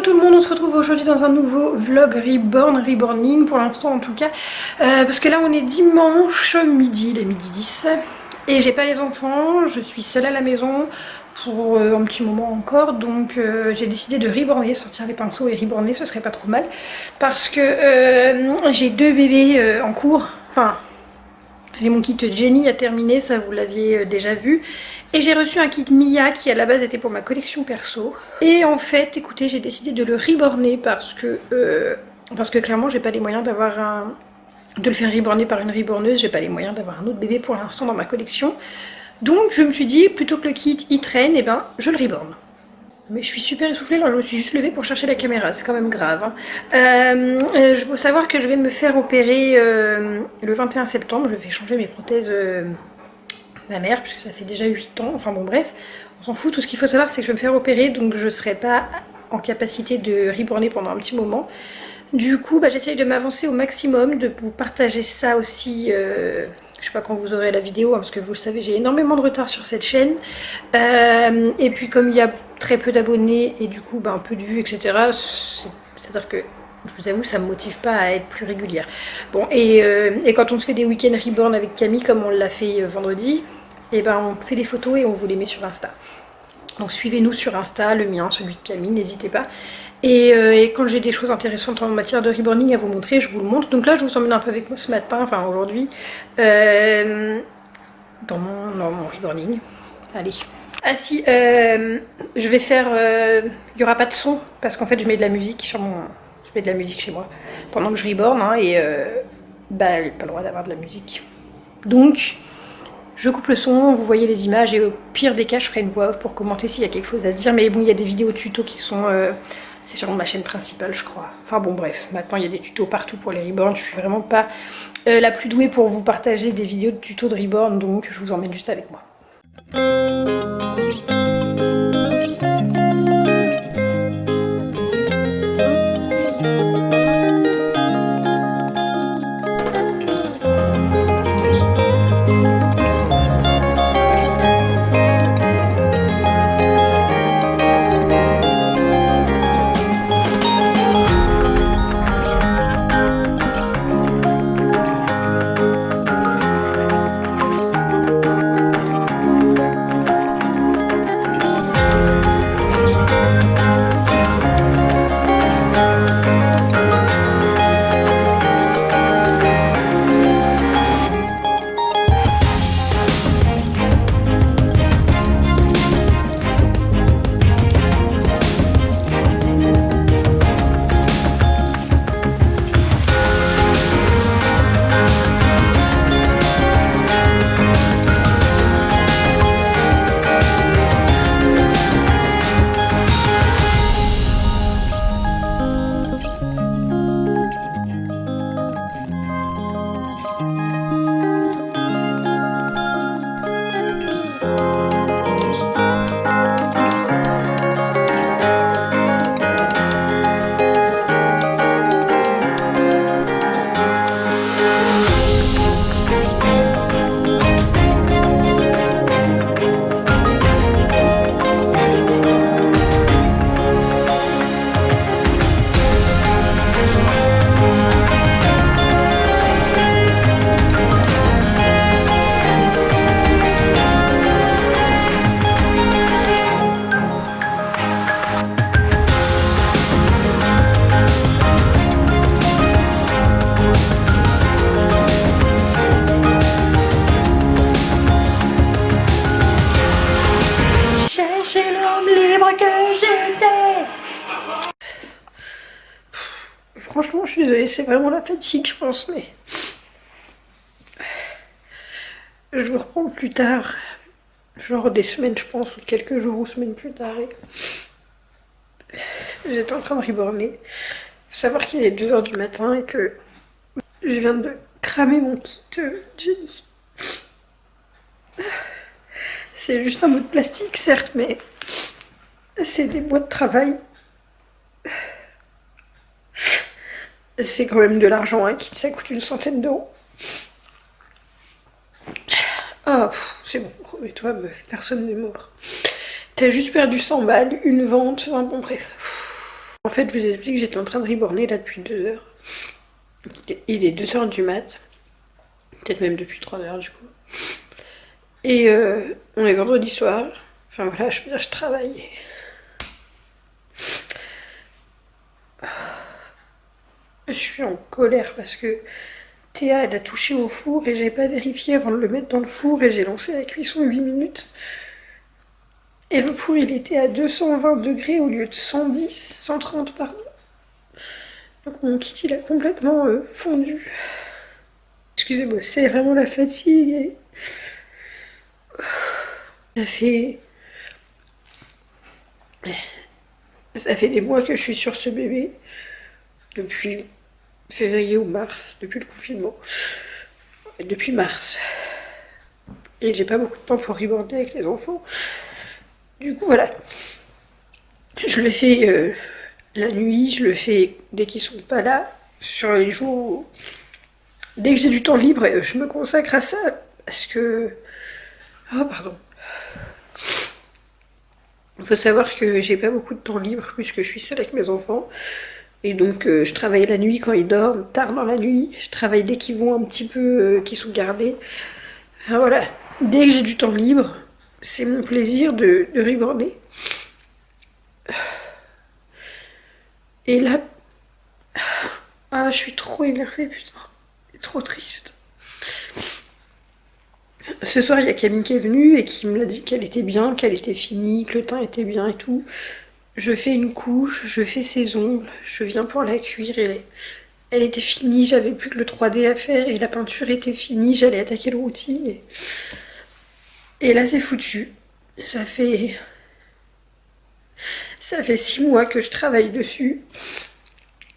tout le monde, on se retrouve aujourd'hui dans un nouveau vlog reborning pour l'instant en tout cas, parce que là on est dimanche midi, il est midi 10 et j'ai pas les enfants, je suis seule à la maison pour un petit moment encore, donc j'ai décidé de reborner, sortir les pinceaux et reborner, ce serait pas trop mal parce que j'ai deux bébés en cours, enfin j'ai mon kit Jenny à terminer, ça vous l'aviez déjà vu. Et j'ai reçu un kit Mia qui à la base était pour ma collection perso. Et en fait, écoutez, j'ai décidé de le reborner parce que clairement j'ai pas les moyens d'avoir de le faire reborner par une reborneuse. J'ai pas les moyens d'avoir un autre bébé pour l'instant dans ma collection. Donc je me suis dit, plutôt que le kit il traîne, et ben je le reborne. Mais je suis super essoufflée, alors je me suis juste levée pour chercher la caméra, c'est quand même grave. Il faut savoir que je vais me faire opérer le 21 septembre, je vais changer mes prothèses mammaires, puisque ça fait déjà 8 ans, enfin bon bref, on s'en fout, tout ce qu'il faut savoir c'est que je vais me faire opérer, donc je ne serai pas en capacité de reborner pendant un petit moment. Du coup, j'essaye de m'avancer au maximum, de vous partager ça aussi, je sais pas quand vous aurez la vidéo, hein, parce que vous le savez, j'ai énormément de retard sur cette chaîne. Et puis comme il y a très peu d'abonnés et du coup un peu de vues, etc., c'est-à-dire que je vous avoue, ça me motive pas à être plus régulière. Bon, et quand on se fait des week-ends reborn avec Camille, comme on l'a fait vendredi, et on fait des photos et on vous les met sur Insta. Donc suivez-nous sur Insta, le mien, celui de Camille, n'hésitez pas. Et quand j'ai des choses intéressantes en matière de reborning à vous montrer, je vous le montre. Donc là, je vous emmène un peu avec moi ce matin, enfin aujourd'hui, dans mon reborning. Allez. Ah si, je vais faire... il n'y aura pas de son, parce qu'en fait, je mets de la musique sur mon... Je mets de la musique chez moi, pendant que je reborn, hein, et elle n'a pas le droit d'avoir de la musique. Donc... je coupe le son, vous voyez les images et au pire des cas je ferai une voix off pour commenter s'il y a quelque chose à dire. Mais bon, il y a des vidéos tutos qui sont... c'est sur ma chaîne principale je crois. Enfin bon bref, maintenant il y a des tutos partout pour les reborn. Je suis vraiment pas la plus douée pour vous partager des vidéos de tutos de reborn, donc je vous emmène juste avec moi. Franchement, je suis désolée, c'est vraiment la fatigue, je pense, mais... je vous reprends plus tard, genre des semaines, je pense, ou quelques jours ou semaines plus tard. J'étais en train de reborner. Faut savoir qu'il est 2 h du matin et que je viens de cramer mon kit Jenny. C'est juste un bout de plastique, certes, mais c'est des boîtes de travail. C'est quand même de l'argent, un kit, ça coûte une centaine d'euros. Ah, c'est bon, remets-toi meuf, personne n'est mort. T'as juste perdu 100 balles, une vente, enfin bon bref. En fait, je vous explique, j'étais en train de reborner là depuis 2 heures. Il est 2 heures du mat. Peut-être même depuis 3 heures du coup. Et on est vendredi soir. Enfin voilà, je veux dire, je travaille. Je suis en colère parce que Théa, elle a touché au four et j'ai pas vérifié avant de le mettre dans le four et j'ai lancé la cuisson 8 minutes. Et le four, il était à 220 degrés au lieu de 110, 130 pardon. Donc mon kit, il a complètement fondu. Excusez-moi, c'est vraiment la fatigue. Ça fait... Ça fait des mois que je suis sur ce bébé. Depuis février ou mars, depuis le confinement. Depuis mars. Et j'ai pas beaucoup de temps pour reborder avec les enfants. Du coup, voilà. Je le fais la nuit, je le fais dès qu'ils sont pas là. Sur les jours où... Dès que j'ai du temps libre, je me consacre à ça. Parce que... Oh, pardon. Il faut savoir que j'ai pas beaucoup de temps libre puisque je suis seule avec mes enfants. Et donc je travaille la nuit quand ils dorment, tard dans la nuit. Je travaille dès qu'ils vont un petit peu, qu'ils sont gardés. Enfin voilà, dès que j'ai du temps libre, c'est mon plaisir de reborder. Et là... Ah, je suis trop énervée, putain. Trop triste. Ce soir, il y a Camille qui est venue et qui me l'a dit qu'elle était bien, qu'elle était finie, que le teint était bien et tout. Je fais une couche, je fais ses ongles, je viens pour la cuire et elle était finie, j'avais plus que le 3D à faire et la peinture était finie, j'allais attaquer le routine. Et là, c'est foutu. Ça fait 6 mois que je travaille dessus,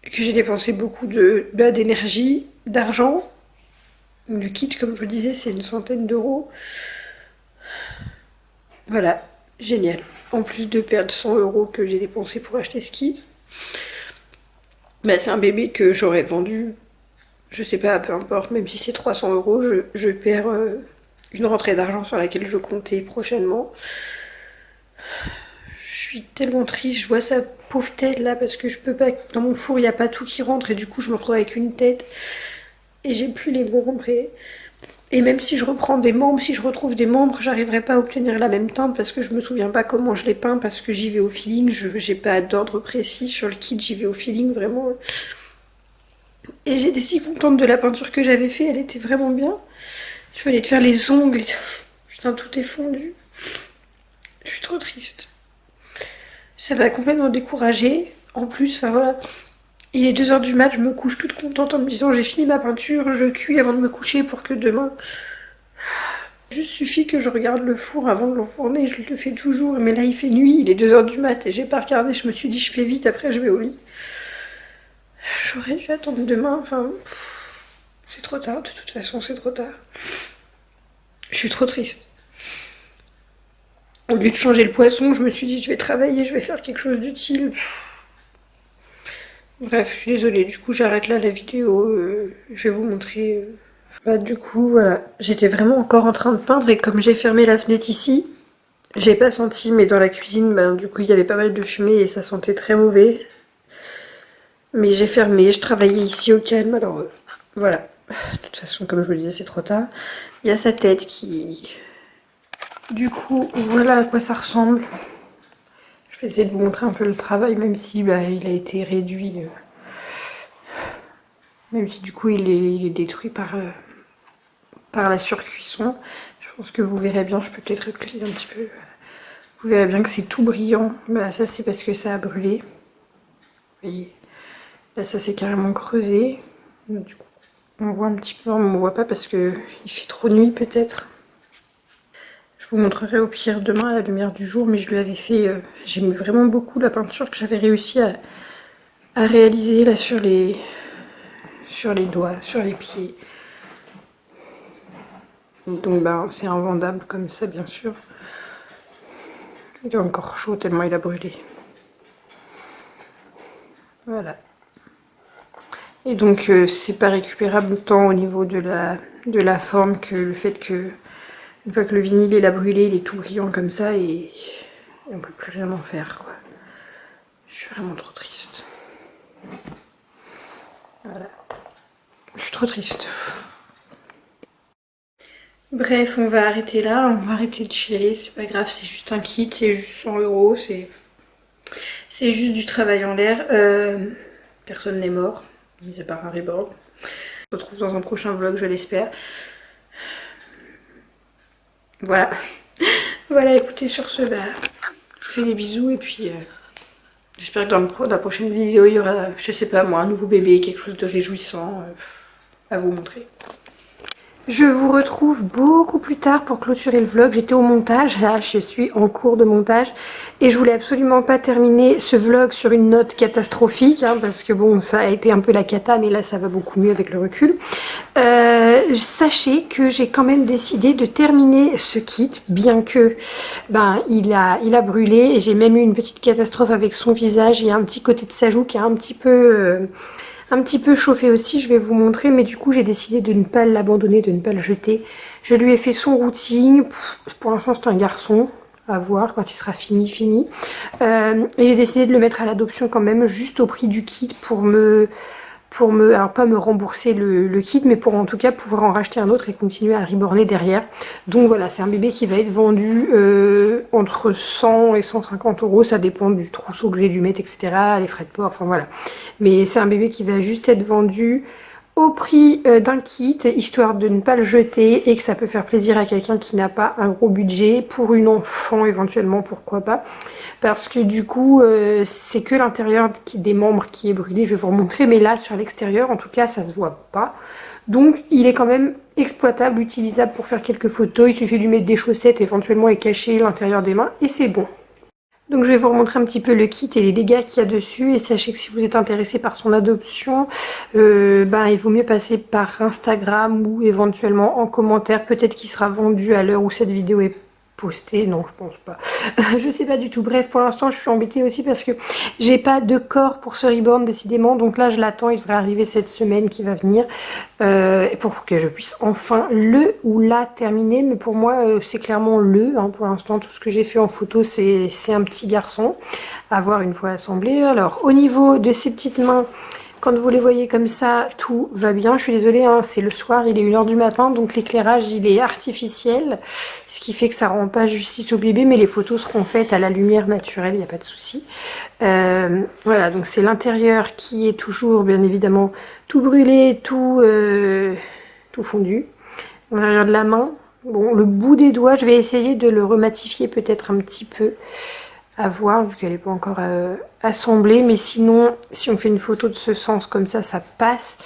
que j'ai dépensé beaucoup d'énergie, d'argent. Le kit, comme je vous disais, c'est une centaine d'euros. Voilà, génial. En plus de perdre 100 euros que j'ai dépensé pour acheter ce kit. Bah, c'est un bébé que j'aurais vendu, je sais pas, peu importe, même si c'est 300 euros, je perds une rentrée d'argent sur laquelle je comptais prochainement. Je suis tellement triste, je vois sa pauvre tête là parce que je peux pas. Dans mon four, il n'y a pas tout qui rentre et du coup, je me retrouve avec une tête et j'ai plus les membres. Et même si je reprends des membres, si je retrouve des membres, j'arriverai pas à obtenir la même teinte parce que je me souviens pas comment je les peins parce que j'y vais au feeling. J'ai pas d'ordre précis sur le kit, j'y vais au feeling vraiment. Et j'étais si contente de la peinture que j'avais fait, elle était vraiment bien. Je venais de faire les ongles. Putain, tout est fondu. Je suis trop triste. Ça m'a complètement découragée. En plus, enfin voilà, il est 2 heures du mat, je me couche toute contente en me disant j'ai fini ma peinture, je cuis avant de me coucher pour que demain... Juste suffit que je regarde le four avant de l'enfourner, je le fais toujours. Mais là il fait nuit, il est 2 heures du mat et j'ai pas regardé, je me suis dit je fais vite, après je vais au lit. J'aurais dû attendre demain, enfin... C'est trop tard, de toute façon c'est trop tard. Je suis trop triste. Au lieu de changer le poisson, je me suis dit je vais travailler, je vais faire quelque chose d'utile. Bref, je suis désolée, du coup j'arrête là la vidéo, je vais vous montrer... Bah du coup voilà, j'étais vraiment encore en train de peindre et comme j'ai fermé la fenêtre ici, j'ai pas senti, mais dans la cuisine, bah, du coup il y avait pas mal de fumée et ça sentait très mauvais. Mais j'ai fermé, je travaillais ici au calme, alors voilà. De toute façon, comme je vous le disais, c'est trop tard. Il y a sa tête qui... Du coup, voilà à quoi ça ressemble. Je vais essayer de vous montrer un peu le travail, même si bah, il a été réduit. Même si du coup il est détruit par la surcuisson. Je pense que vous verrez bien, je peux peut-être reculer un petit peu. Vous verrez bien que c'est tout brillant. Bah, ça c'est parce que ça a brûlé. Vous voyez. Là ça c'est carrément creusé. Du coup, on voit un petit peu, on ne voit pas parce que il fait trop nuit peut-être. Je vous montrerai au pire demain à la lumière du jour, mais je lui avais fait... J'aime vraiment beaucoup la peinture que j'avais réussi à réaliser là sur les doigts, sur les pieds. Donc bah, c'est invendable comme ça bien sûr. Il est encore chaud tellement il a brûlé. Voilà. Et donc c'est pas récupérable tant au niveau de la forme que le fait que une fois que le vinyle il a brûlé, il est tout brillant comme ça et on peut plus rien en faire quoi. Je suis vraiment trop triste. trop triste. Bref, on va arrêter là, on va arrêter de chialer, c'est pas grave, c'est juste un kit, c'est juste 100 €, c'est juste du travail en l'air. Personne n'est mort, mis à part un reborn. On se retrouve dans un prochain vlog, je l'espère. Voilà. Voilà, écoutez, sur ce, bah, je vous fais des bisous et puis j'espère que dans la prochaine vidéo, il y aura, je sais pas moi, un nouveau bébé, quelque chose de réjouissant à vous montrer. Je vous retrouve beaucoup plus tard pour clôturer le vlog. J'étais au montage, là je suis en cours de montage et je voulais absolument pas terminer ce vlog sur une note catastrophique hein, parce que bon ça a été un peu la cata mais là ça va beaucoup mieux avec le recul. Sachez que j'ai quand même décidé de terminer ce kit bien que ben, il a brûlé et j'ai même eu une petite catastrophe avec son visage et un petit côté de sa joue qui a un petit peu chauffé aussi, je vais vous montrer, mais du coup j'ai décidé de ne pas l'abandonner, de ne pas le jeter. Je lui ai fait son routing, pour l'instant c'est un garçon, à voir quand il sera fini. Et j'ai décidé de le mettre à l'adoption quand même, juste au prix du kit alors pas me rembourser le kit, mais pour en tout cas pouvoir en racheter un autre et continuer à reborner derrière. Donc voilà, c'est un bébé qui va être vendu entre 100 et 150 €, ça dépend du trousseau que j'ai dû mettre, etc., les frais de port, enfin voilà. Mais c'est un bébé qui va juste être vendu au prix d'un kit, histoire de ne pas le jeter et que ça peut faire plaisir à quelqu'un qui n'a pas un gros budget, pour une enfant éventuellement, pourquoi pas. Parce que du coup, c'est que l'intérieur des membres qui est brûlé, je vais vous remontrer, mais là sur l'extérieur, en tout cas, ça se voit pas. Donc il est quand même exploitable, utilisable pour faire quelques photos, il suffit de lui mettre des chaussettes éventuellement et cacher l'intérieur des mains et c'est bon. Donc je vais vous remontrer un petit peu le kit et les dégâts qu'il y a dessus et sachez que si vous êtes intéressé par son adoption, il vaut mieux passer par Instagram ou éventuellement en commentaire. Peut-être qu'il sera vendu à l'heure où cette vidéo est postée. Non, je pense pas. Je sais pas du tout. Bref, pour l'instant je suis embêtée aussi parce que j'ai pas de corps pour ce reborn décidément. Donc là je l'attends, il devrait arriver cette semaine qui va venir. Pour que je puisse enfin le ou la terminer, mais pour moi c'est clairement le hein, pour l'instant tout ce que j'ai fait en photo c'est un petit garçon à voir une fois assemblé. Alors au niveau de ses petites mains, quand vous les voyez comme ça, tout va bien. Je suis désolée, hein, c'est le soir, il est 1 h du matin, donc l'éclairage il est artificiel, ce qui fait que ça rend pas justice au bébé, mais les photos seront faites à la lumière naturelle, il n'y a pas de souci. Voilà, donc c'est l'intérieur qui est toujours bien évidemment tout brûlé, tout fondu. L'intérieur de la main, bon, le bout des doigts, je vais essayer de le rematifier peut-être un petit peu, à voir vu qu'elle n'est pas encore assemblée, mais sinon si on fait une photo de ce sens comme ça passe,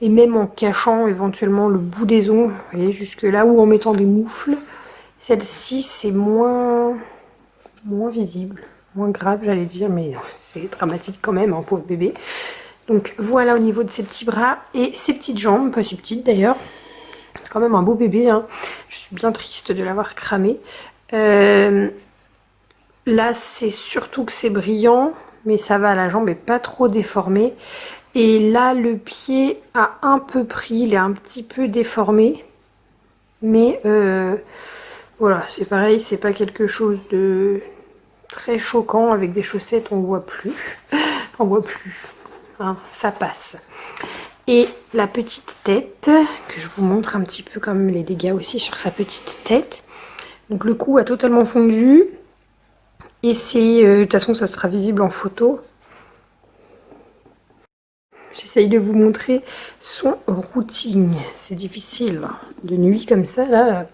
et même en cachant éventuellement le bout des ongles, vous voyez, jusque là, ou en mettant des moufles, celle-ci c'est moins visible, moins grave j'allais dire, mais c'est dramatique quand même hein, pauvre bébé. Donc voilà au niveau de ses petits bras et ses petites jambes, pas si petites d'ailleurs, c'est quand même un beau bébé hein. Je suis bien triste de l'avoir cramé. Là c'est surtout que c'est brillant, mais ça va, la jambe est pas trop déformée. Et là le pied a un peu pris, il est un petit peu déformé. Mais voilà, c'est pareil, c'est pas quelque chose de très choquant. Avec des chaussettes on voit plus. On voit plus. Hein, ça passe. Et la petite tête, que je vous montre un petit peu comme les dégâts aussi sur sa petite tête. Donc le cou a totalement fondu. Et c'est, de toute façon ça sera visible en photo. J'essaye de vous montrer son routing. C'est difficile. De nuit comme ça, là,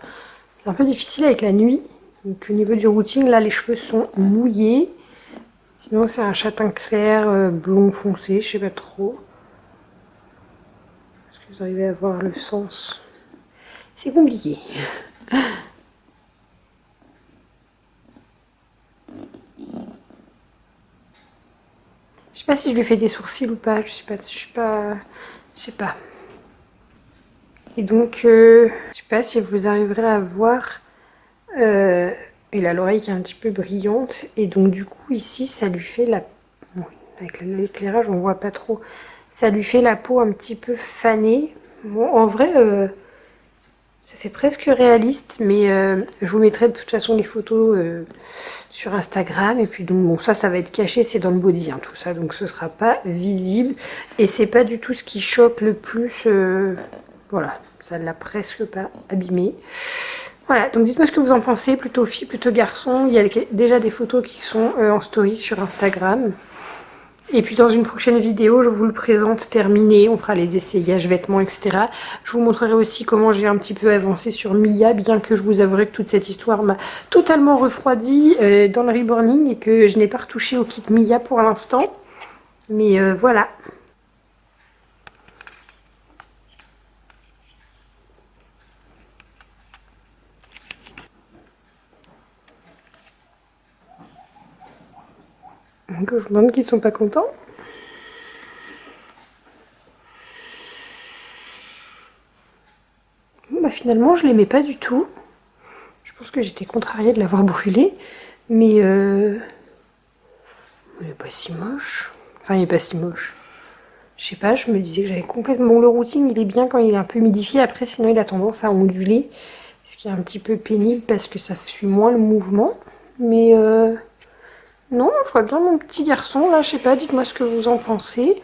c'est un peu difficile avec la nuit. Donc au niveau du routing, là les cheveux sont mouillés. Sinon c'est un châtain clair, blond foncé, je sais pas trop. Est-ce que vous arrivez à voir le sens? C'est compliqué. Je sais pas si je lui fais des sourcils ou pas, je sais pas. Et donc, je sais pas si vous arriverez à voir, il a l'oreille qui est un petit peu brillante, et donc du coup ici ça lui fait la, bon, avec l'éclairage on voit pas trop, ça lui fait la peau un petit peu fanée. Bon en vrai, Ça fait presque réaliste, mais je vous mettrai de toute façon les photos sur Instagram. Et puis donc bon, ça va être caché, c'est dans le body, hein, tout ça, donc ce sera pas visible. Et c'est pas du tout ce qui choque le plus. Voilà, ça l'a presque pas abîmé. Voilà, donc dites-moi ce que vous en pensez, plutôt fille, plutôt garçon. Il y a déjà des photos qui sont en story sur Instagram. Et puis dans une prochaine vidéo, je vous le présente terminé, on fera les essayages, vêtements, etc. Je vous montrerai aussi comment j'ai un petit peu avancé sur Mia, bien que je vous avouerai que toute cette histoire m'a totalement refroidi dans le reborning et que je n'ai pas retouché au kit Mia pour l'instant. Mais voilà. Donc je me demande qu'ils sont pas contents. Bon, bah finalement je l'aimais pas du tout. Je pense que j'étais contrariée de l'avoir brûlé. Mais il est pas si moche. Enfin il est pas si moche. Je sais pas, je me disais que j'avais complètement... Bon, le routing il est bien quand il est un peu humidifié. Après sinon il a tendance à onduler. Ce qui est un petit peu pénible parce que ça suit moins le mouvement. Mais non, je vois bien mon petit garçon là. Je sais pas, dites-moi ce que vous en pensez.